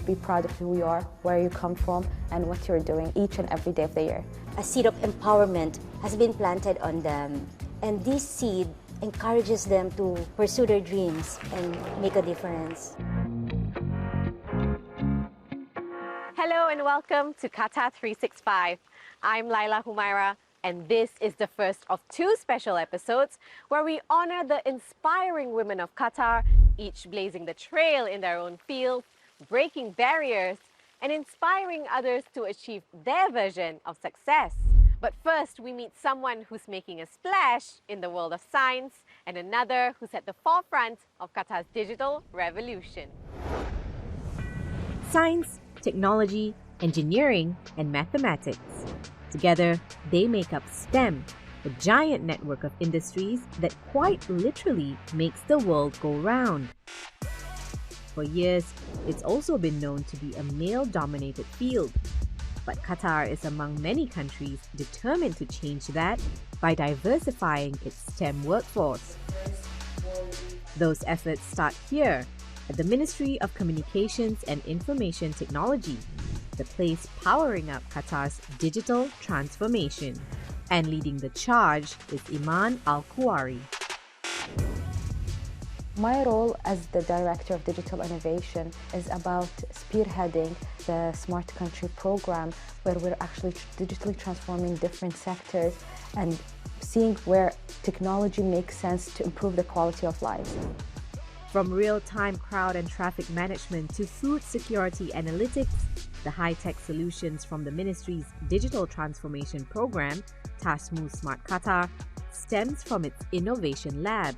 Be proud of who you are, where you come from, and what you're doing each and every day of the year. A seed of empowerment has been planted on them, and this seed encourages them to pursue their dreams and make a difference. Hello and welcome to Qatar 365. I'm Laila Humaira, and this is the first of 2 special episodes where we honor the inspiring women of Qatar, each blazing the trail in their own fields, breaking barriers, and inspiring others to achieve their version of success. But first, we meet someone who's making a splash in the world of science and another who's at the forefront of Qatar's digital revolution. Science, technology, engineering, and mathematics. Together, they make up STEM, a giant network of industries that quite literally makes the world go round. For years, it's also been known to be a male-dominated field. But Qatar is among many countries determined to change that by diversifying its STEM workforce. Those efforts start here, at the Ministry of Communications and Information Technology, the place powering up Qatar's digital transformation. And leading the charge is Iman Al-Kuwari. My role as the Director of Digital Innovation is about spearheading the Smart Country program, where we're actually digitally transforming different sectors and seeing where technology makes sense to improve the quality of lives. From real-time crowd and traffic management to food security analytics, the high-tech solutions from the ministry's digital transformation program, Tasmu Smart Qatar, stems from its innovation lab.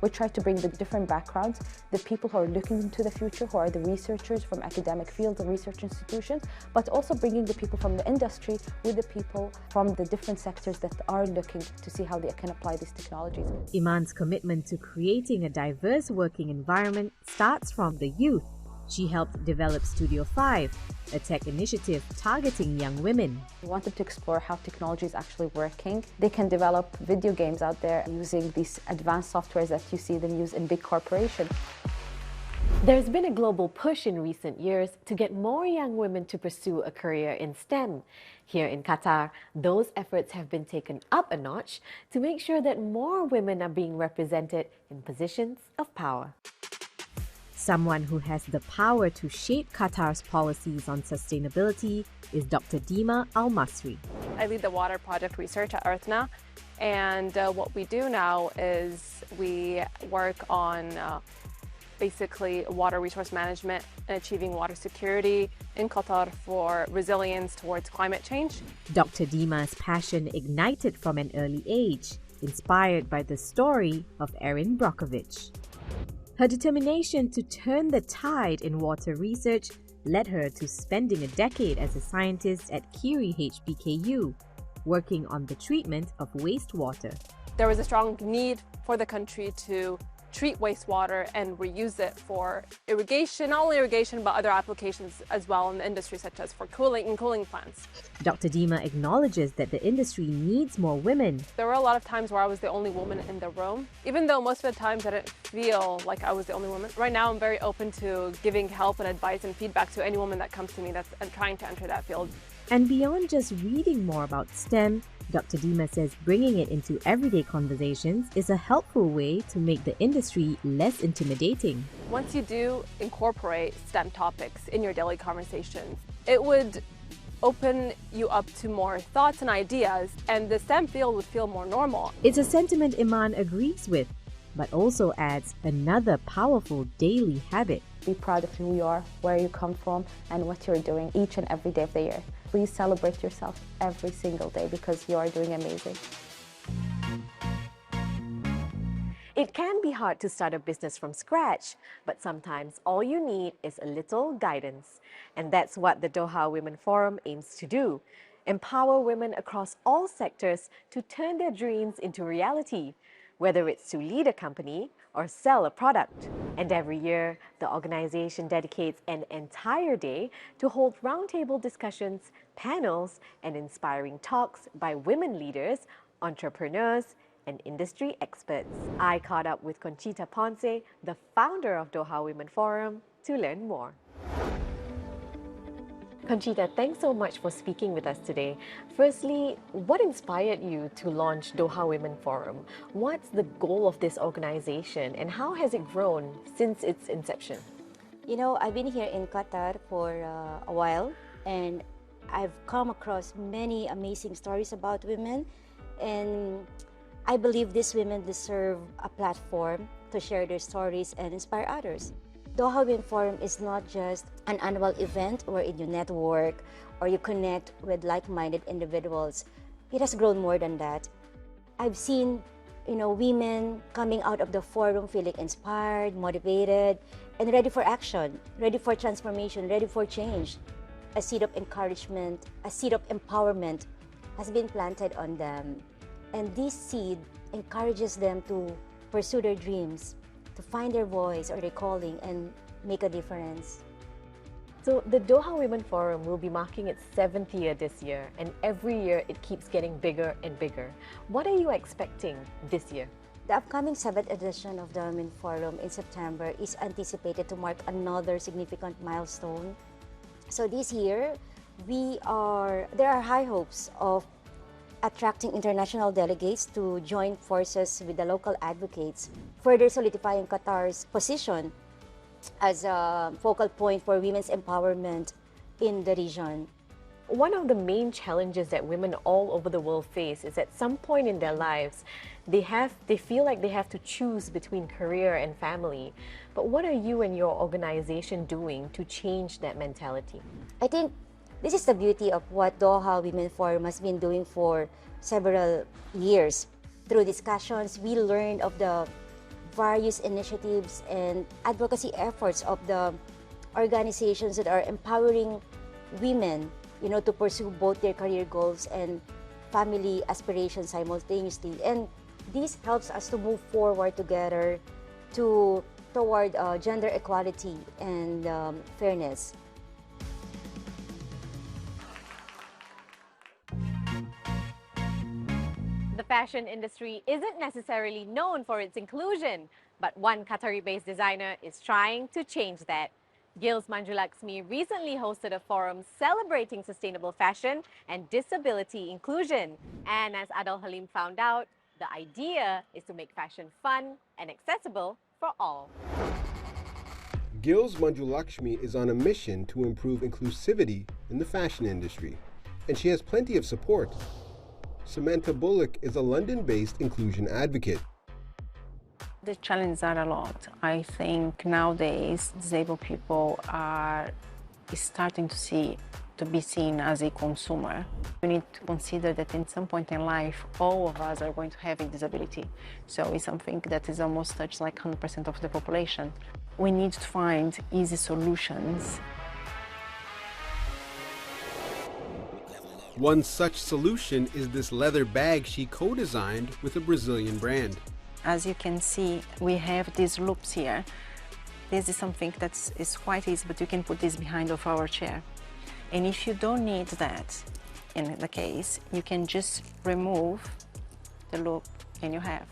We try to bring the different backgrounds, the people who are looking into the future, who are the researchers from academic fields and research institutions, but also bringing the people from the industry with the people from the different sectors that are looking to see how they can apply these technologies. Iman's commitment to creating a diverse working environment starts from the youth. She helped develop Studio 5, a tech initiative targeting young women. We wanted to explore how technology is actually working. They can develop video games out there using these advanced softwares that you see them use in big corporations. There's been a global push in recent years to get more young women to pursue a career in STEM. Here in Qatar, those efforts have been taken up a notch to make sure that more women are being represented in positions of power. Someone who has the power to shape Qatar's policies on sustainability is Dr. Dima Al-Masri. I lead the water project research at EarthNA, and what we do now is we work on basically water resource management and achieving water security in Qatar for resilience towards climate change. Dr. Dima's passion ignited from an early age, inspired by the story of Erin Brockovich. Her determination to turn the tide in water research led her to spending a decade as a scientist at Kiri HBKU, working on the treatment of wastewater. There was a strong need for the country to treat wastewater and reuse it for irrigation, not only irrigation, but other applications as well in the industry, such as for cooling plants. Dr. Dima acknowledges that the industry needs more women. There were a lot of times where I was the only woman in the room, even though most of the times I didn't feel like I was the only woman. Right now, I'm very open to giving help and advice and feedback to any woman that comes to me that's trying to enter that field. And beyond just reading more about STEM, Dr. Dima says bringing it into everyday conversations is a helpful way to make the industry less intimidating. Once you do incorporate STEM topics in your daily conversations, it would open you up to more thoughts and ideas, and the STEM field would feel more normal. It's a sentiment Iman agrees with, but also adds another powerful daily habit. Be proud of who you are, where you come from, and what you're doing each and every day of the year. Please celebrate yourself every single day because you are doing amazing. It can be hard to start a business from scratch, but sometimes all you need is a little guidance. And that's what the Doha Women Forum aims to do: empower women across all sectors to turn their dreams into reality, whether it's to lead a company or sell a product. And every year, the organization dedicates an entire day to hold roundtable discussions, panels, and inspiring talks by women leaders, entrepreneurs, and industry experts. I caught up with Conchita Ponce, the founder of Doha Women Forum, to learn more. Conchita, thanks so much for speaking with us today. Firstly, what inspired you to launch Doha Women Forum? What's the goal of this organization and how has it grown since its inception? You know, I've been here in Qatar for a while, and I've come across many amazing stories about women, and I believe these women deserve a platform to share their stories and inspire others. Doha Women Forum is not just an annual event wherein you network or you connect with like-minded individuals. It has grown more than that. I've seen, women coming out of the forum feeling inspired, motivated, and ready for action, ready for transformation, ready for change. A seed of encouragement, a seed of empowerment has been planted on them. And this seed encourages them to pursue their dreams, to find their voice or their calling and make a difference. So the Doha Women Forum will be marking its 7th year this year, and every year it keeps getting bigger and bigger. What are you expecting this year? The upcoming 7th edition of the Women Forum in September is anticipated to mark another significant milestone. So this year, there are high hopes of attracting international delegates to join forces with the local advocates, further solidifying Qatar's position as a focal point for women's empowerment in the region. One of the main challenges that women all over the world face is at some point in their lives, they feel like they have to choose between career and family. But what are you and your organization doing to change that mentality? I think this is the beauty of what Doha Women Forum has been doing for several years. Through discussions, we learned of the various initiatives and advocacy efforts of the organizations that are empowering women, to pursue both their career goals and family aspirations simultaneously. And this helps us to move forward together toward gender equality and fairness. The fashion industry isn't necessarily known for its inclusion, but one Qatari-based designer is trying to change that. Gil's Manjulaxmi recently hosted a forum celebrating sustainable fashion and disability inclusion. And as Adal Halim found out, the idea is to make fashion fun and accessible for all. Gil's Manjulaxmi is on a mission to improve inclusivity in the fashion industry, and she has plenty of support. Samantha Bullock is a London-based inclusion advocate. The challenges are a lot. I think nowadays disabled people are starting to be seen as a consumer. We need to consider that in some point in life, all of us are going to have a disability. So it's something that is almost touched like 100% of the population. We need to find easy solutions. One such solution is this leather bag she co-designed with a Brazilian brand. As you can see, we have these loops here. This is something that is quite easy, but you can put this behind of our chair. And if you don't need that, in the case, you can just remove the loop and you have.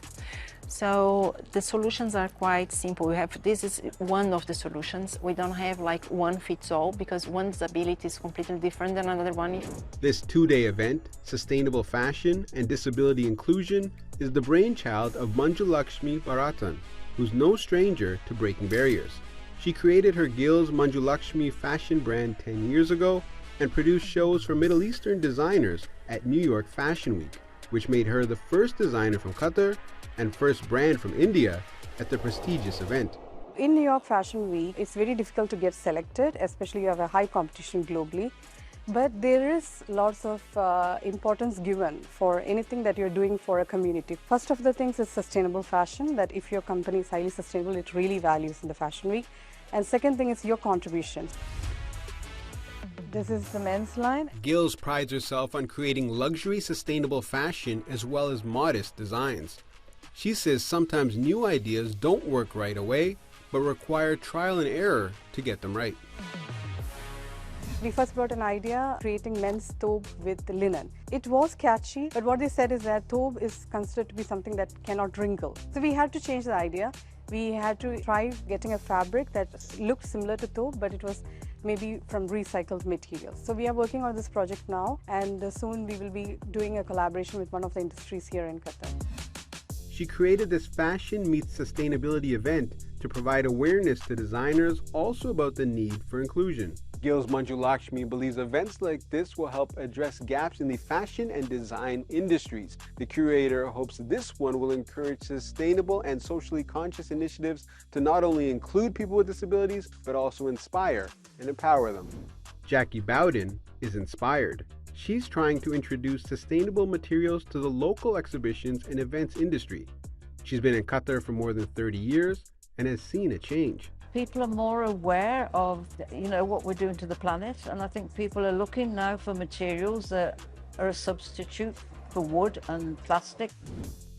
So the solutions are quite simple. This is one of the solutions. We don't have like one fits all because one disability is completely different than another one. This two-day event, Sustainable Fashion and Disability Inclusion, is the brainchild of Manjulaxmi Bharatan, who's no stranger to breaking barriers. She created her Gil's Manjulaxmi fashion brand 10 years ago and produced shows for Middle Eastern designers at New York Fashion Week, which made her the first designer from Qatar and first brand from India at the prestigious event. In New York Fashion Week, it's very difficult to get selected, especially you have a high competition globally. But there is lots of importance given for anything that you're doing for a community. First of the things is sustainable fashion, that if your company is highly sustainable, it really values in the Fashion Week. And second thing is your contribution. This is the men's line. Gil's prides herself on creating luxury sustainable fashion as well as modest designs. She says sometimes new ideas don't work right away, but require trial and error to get them right. We first brought an idea, creating men's thobe with linen. It was catchy, but what they said is that thobe is considered to be something that cannot wrinkle. So we had to change the idea. We had to try getting a fabric that looked similar to thobe, but it was maybe from recycled materials. So we are working on this project now, and soon we will be doing a collaboration with one of the industries here in Qatar. She created this fashion meets sustainability event to provide awareness to designers also about the need for inclusion. Gil's Manju Lakshmi believes events like this will help address gaps in the fashion and design industries. The curator hopes this one will encourage sustainable and socially conscious initiatives to not only include people with disabilities, but also inspire and empower them. Jackie Bowden is inspired. She's trying to introduce sustainable materials to the local exhibitions and events industry. She's been in Qatar for more than 30 years and has seen a change. People are more aware of, what we're doing to the planet, and I think people are looking now for materials that are a substitute for wood and plastic.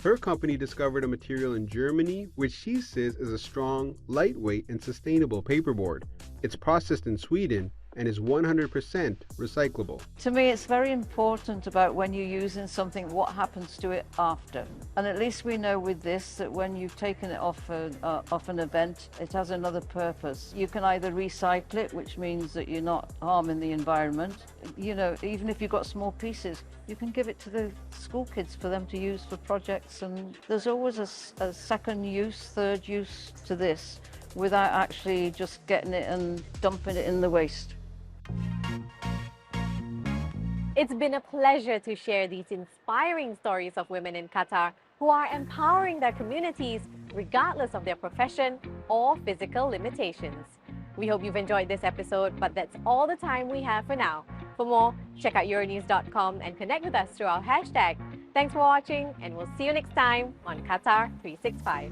Her company discovered a material in Germany which she says is a strong, lightweight, and sustainable paperboard. It's processed in Sweden and is 100% recyclable. To me, it's very important about when you're using something, what happens to it after. And at least we know with this that when you've taken it off an event, it has another purpose. You can either recycle it, which means that you're not harming the environment. Even if you've got small pieces, you can give it to the school kids for them to use for projects. And there's always a second use, third use to this, without actually just getting it and dumping it in the waste. It's been a pleasure to share these inspiring stories of women in Qatar who are empowering their communities regardless of their profession or physical limitations. We hope you've enjoyed this episode, but that's all the time we have for now. For more, check out euronews.com and connect with us through our hashtag. Thanks for watching, and we'll see you next time on Qatar 365.